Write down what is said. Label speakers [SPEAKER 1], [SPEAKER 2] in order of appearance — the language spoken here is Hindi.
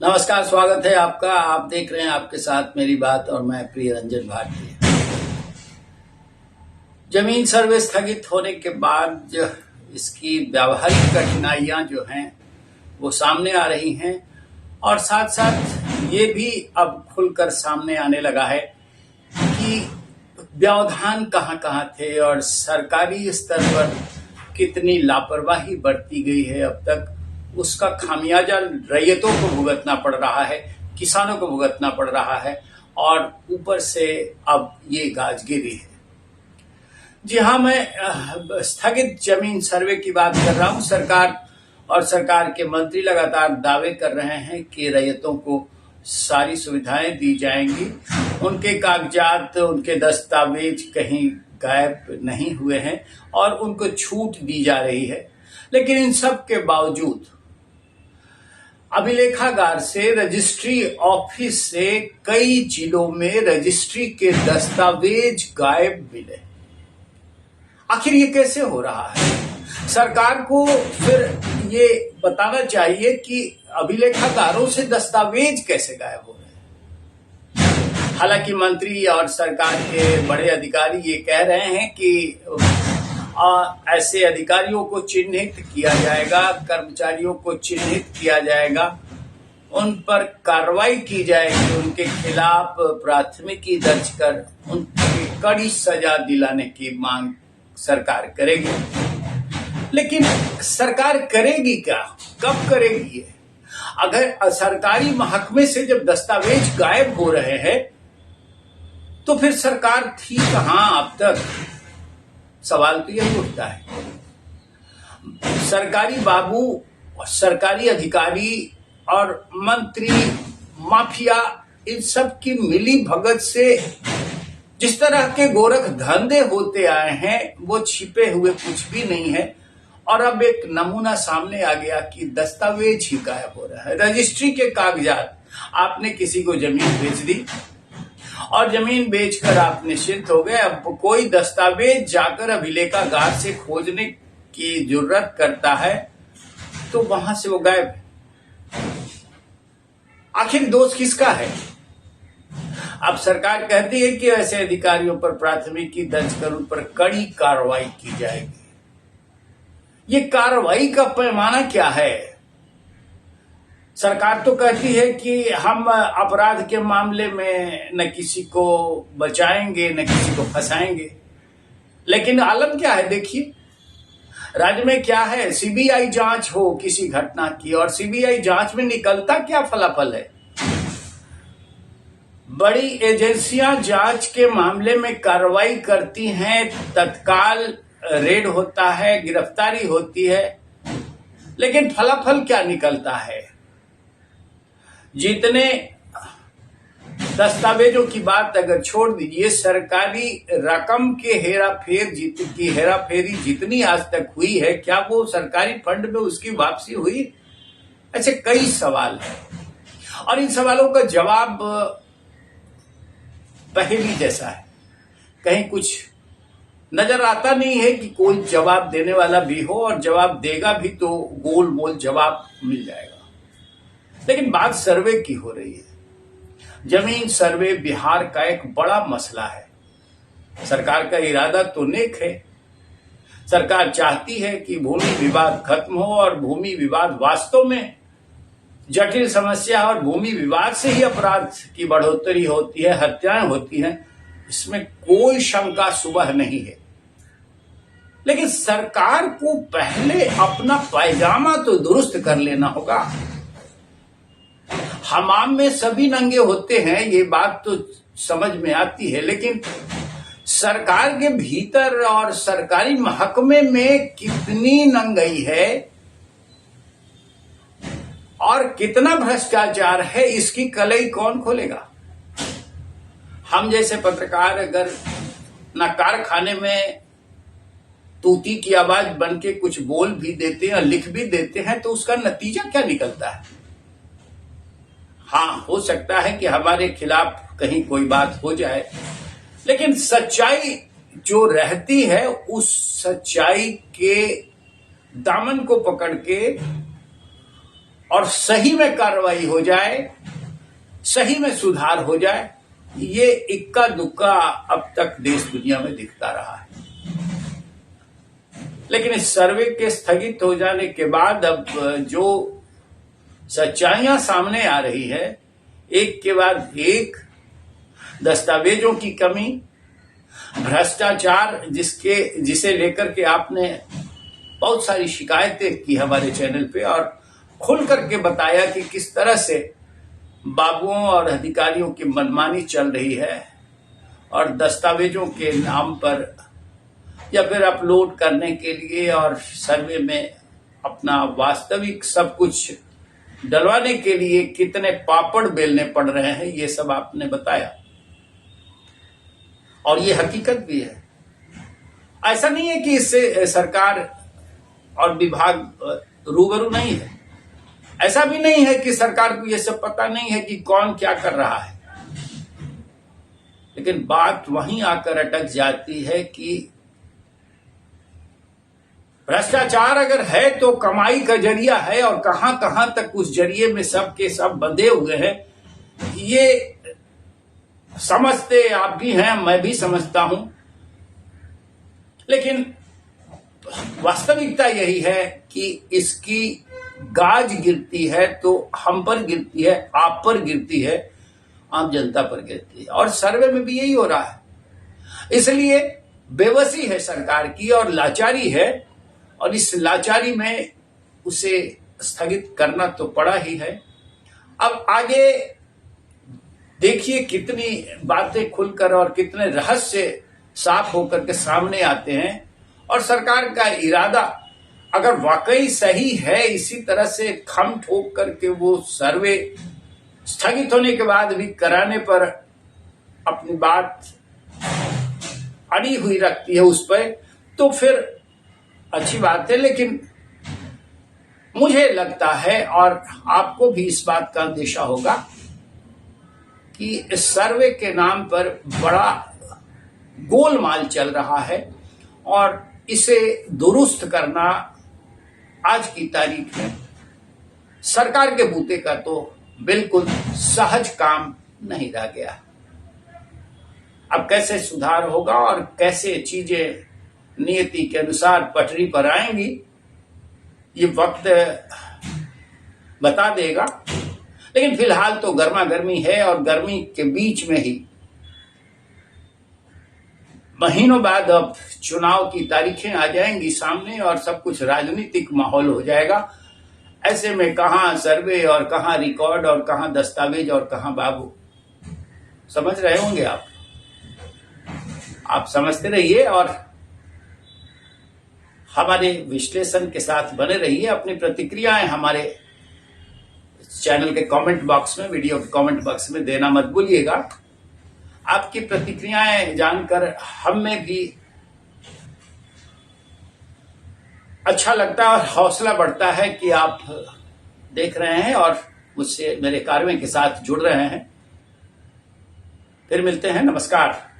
[SPEAKER 1] नमस्कार, स्वागत है आपका। आप देख रहे हैं आपके साथ मेरी बात और मैं प्रिय रंजन भारती। जमीन सर्वे स्थगित होने के बाद इसकी व्यावहारिक कठिनाइयां जो हैं वो सामने आ रही हैं और साथ साथ ये भी अब खुलकर सामने आने लगा है कि व्यवधान कहां थे और सरकारी स्तर पर कितनी लापरवाही बरती गई है अब तक। उसका खामियाजा रैयतों को भुगतना पड़ रहा है, किसानों को भुगतना पड़ रहा है और ऊपर से अब ये गाजगिरी है। जी हाँ, मैं स्थगित जमीन सर्वे की बात कर रहा हूं। सरकार और सरकार के मंत्री लगातार दावे कर रहे हैं कि रैयतों को सारी सुविधाएं दी जाएंगी, उनके कागजात, उनके दस्तावेज कहीं गायब नहीं हुए हैं और उनको छूट दी जा रही है। लेकिन इन सब के बावजूद अभिलेखागार से, रजिस्ट्री ऑफिस से कई जिलों में रजिस्ट्री के दस्तावेज गायब मिले। आखिर ये कैसे हो रहा है? सरकार को फिर ये बताना चाहिए कि अभिलेखागारों से दस्तावेज कैसे गायब हो रहे हैं। हालांकि मंत्री और सरकार के बड़े अधिकारी ये कह रहे हैं कि ऐसे अधिकारियों को चिन्हित किया जाएगा, कर्मचारियों को चिन्हित किया जाएगा, उन पर कार्रवाई की जाएगी, उनके खिलाफ प्राथमिकी दर्ज कर उनकी कड़ी सजा दिलाने की मांग सरकार करेगी। लेकिन सरकार करेगी क्या? कब करेगी ये? अगर सरकारी महकमे से जब दस्तावेज गायब हो रहे हैं तो फिर सरकार थी कहां अब तक? सवाल तो यही उठता है। सरकारी बाबू, सरकारी अधिकारी और मंत्री, माफिया, इन सब की मिली भगत से जिस तरह के गोरख धंधे होते आए हैं वो छिपे हुए कुछ भी नहीं है। और अब एक नमूना सामने आ गया कि दस्तावेज ही गायब हो रहा है। रजिस्ट्री के कागजात, आपने किसी को जमीन बेच दी और जमीन बेचकर आप निश्चिंत हो गए। अब कोई दस्तावेज जाकर अभिलेखागार से खोजने की जरूरत करता है तो वहां से वो गायब है। आखिर दोष किसका है? अब सरकार कहती है कि ऐसे अधिकारियों पर प्राथमिकी दर्ज कर उन पर कड़ी कार्रवाई की जाएगी। ये कार्रवाई का पैमाना क्या है? सरकार तो कहती है कि हम अपराध के मामले में न किसी को बचाएंगे न किसी को फंसाएंगे। लेकिन आलम क्या है? देखिए, राज्य में क्या है? सीबीआई जांच हो किसी घटना की और सीबीआई जांच में निकलता क्या फलाफल है? बड़ी एजेंसियां जांच के मामले में कार्रवाई करती हैं, तत्काल रेड होता है, गिरफ्तारी होती है, लेकिन फलाफल क्या निकलता है? जितने दस्तावेजों की बात अगर छोड़ दीजिए, सरकारी रकम के हेराफेरी जितनी आज तक हुई है, क्या वो सरकारी फंड में उसकी वापसी हुई? ऐसे कई सवाल हैं और इन सवालों का जवाब पहेली जैसा है। कहीं कुछ नजर आता नहीं है कि कोई जवाब देने वाला भी हो, और जवाब देगा भी तो गोल मोल जवाब मिल जाएगा। लेकिन बात सर्वे की हो रही है। जमीन सर्वे बिहार का एक बड़ा मसला है। सरकार का इरादा तो नेक है। सरकार चाहती है कि भूमि विवाद खत्म हो और भूमि विवाद वास्तव में जटिल समस्या, और भूमि विवाद से ही अपराध की बढ़ोतरी होती है, हत्याएं होती हैं, इसमें कोई शंका सुबह नहीं है। लेकिन सरकार को पहले अपना पायजामा तो दुरुस्त कर लेना होगा। हमाम में सभी नंगे होते हैं, ये बात तो समझ में आती है, लेकिन सरकार के भीतर और सरकारी महकमे में कितनी नंगाई है और कितना भ्रष्टाचार है, इसकी कलई कौन खोलेगा? हम जैसे पत्रकार अगर ना कारखाने में तूती की आवाज बन के कुछ बोल भी देते हैं, लिख भी देते हैं, तो उसका नतीजा क्या निकलता है? हाँ, हो सकता है कि हमारे खिलाफ कहीं कोई बात हो जाए, लेकिन सच्चाई जो रहती है उस सच्चाई के दामन को पकड़ के और सही में कार्रवाई हो जाए, सही में सुधार हो जाए, ये इक्का दुक्का अब तक देश दुनिया में दिखता रहा है। लेकिन इस सर्वे के स्थगित हो जाने के बाद अब जो सच्चाइयां सामने आ रही है, एक के बाद एक, दस्तावेजों की कमी, भ्रष्टाचार, जिसे लेकर के आपने बहुत सारी शिकायतें की हमारे चैनल पे और खुल करके बताया कि किस तरह से बाबुओं और अधिकारियों की मनमानी चल रही है और दस्तावेजों के नाम पर या फिर अपलोड करने के लिए और सर्वे में अपना वास्तविक सब कुछ डलवाने के लिए कितने पापड़ बेलने पड़ रहे हैं, ये सब आपने बताया और ये हकीकत भी है। ऐसा नहीं है कि इससे सरकार और विभाग रूबरू नहीं है, ऐसा भी नहीं है कि सरकार को ये सब पता नहीं है कि कौन क्या कर रहा है, लेकिन बात वहीं आकर अटक जाती है कि भ्रष्टाचार अगर है तो कमाई का जरिया है और कहां कहां तक उस जरिए में सब के सब बंधे हुए हैं, ये समझते आप भी हैं, मैं भी समझता हूं। लेकिन वास्तविकता यही है कि इसकी गाज गिरती है तो हम पर गिरती है, आप पर गिरती है, आम जनता पर गिरती है और सर्वे में भी यही हो रहा है। इसलिए बेबसी है सरकार की और लाचारी है और इस लाचारी में उसे स्थगित करना तो पड़ा ही है। अब आगे देखिए कितनी बातें खुलकर और कितने रहस्य साफ होकर के सामने आते हैं और सरकार का इरादा अगर वाकई सही है, इसी तरह से खम ठोक करके वो सर्वे स्थगित होने के बाद भी कराने पर अपनी बात अड़ी हुई रखती है उस पर, तो फिर अच्छी बात है। लेकिन मुझे लगता है और आपको भी इस बात का अंदेशा होगा कि इस सर्वे के नाम पर बड़ा गोलमाल चल रहा है और इसे दुरुस्त करना आज की तारीख में सरकार के बूते का तो बिल्कुल सहज काम नहीं रह गया। अब कैसे सुधार होगा और कैसे चीजें नियति के अनुसार पटरी पर आएंगी, ये वक्त बता देगा। लेकिन फिलहाल तो गर्मा गर्मी है और गर्मी के बीच में ही महीनों बाद अब चुनाव की तारीखें आ जाएंगी सामने और सब कुछ राजनीतिक माहौल हो जाएगा। ऐसे में कहां सर्वे और कहां रिकॉर्ड और कहां दस्तावेज और कहां बाबू, समझ रहे होंगे आप समझते रहिए और हमारे विश्लेषण के साथ बने रहिए। अपनी प्रतिक्रियाएं हमारे चैनल के कमेंट बॉक्स में, वीडियो के कमेंट बॉक्स में देना मत भूलिएगा। आपकी प्रतिक्रियाएं जानकर हमें भी अच्छा लगता है और हौसला बढ़ता है कि आप देख रहे हैं और मुझसे मेरे कार्यों के साथ जुड़ रहे हैं। फिर मिलते हैं, नमस्कार।